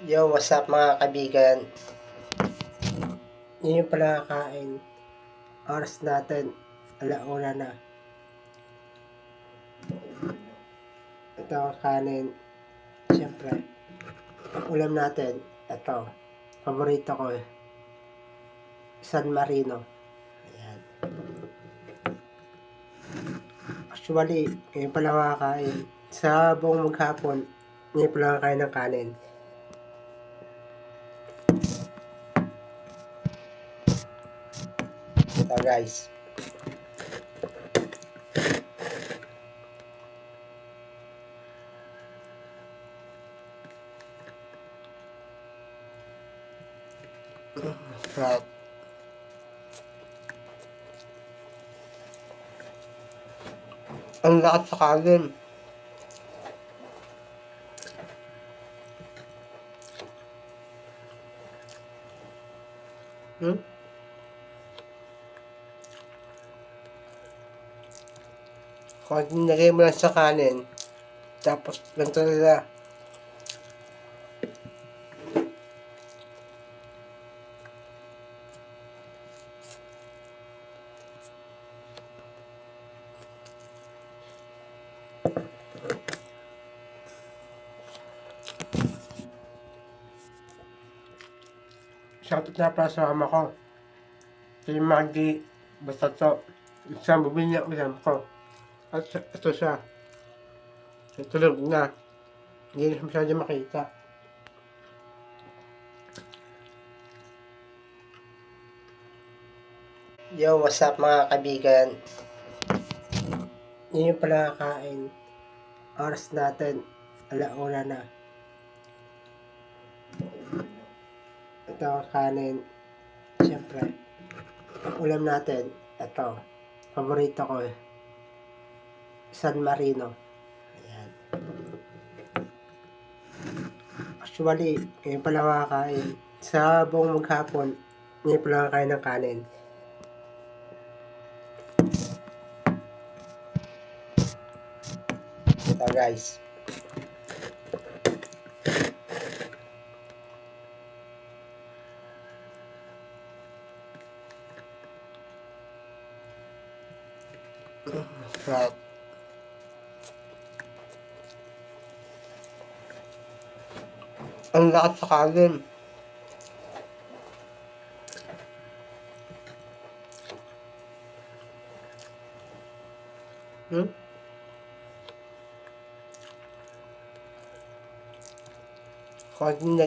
Yo, what's up mga kaibigan? Yun yung pala kakain. Oras natin, alauna na. Ito ang kanin. Siyempre, ang ulam natin, ito. Paborito ko eh. San Marino. Ayan. Actually, ngayon pala makakain. Sa buong maghapon, ngayon pala kakain ng kanin. Ito guys. Sarap. Ang lakas sa kanin. Kung nilagay mo lang sa kanin, tapos ganito nila. Shoutout na pala sa mama ko. Si Maggie, basta to. Isang bumili niya ulam ko. At ito siya. Tulog na. Hindi na masyado makita. Yo, what's up mga kaibigan? Yun yung pala kakain. Oras natin, alauna na. Ito ang kanin. Siyempre, ang ulam natin, ito. Paborito ko eh. San Marino. Ayan. Actually, ngayon pala makakain. Sa buong maghapon, ngayon pala kakain ng kanin. Ito guys. Sarap. Ang lakas sa kanin. Kung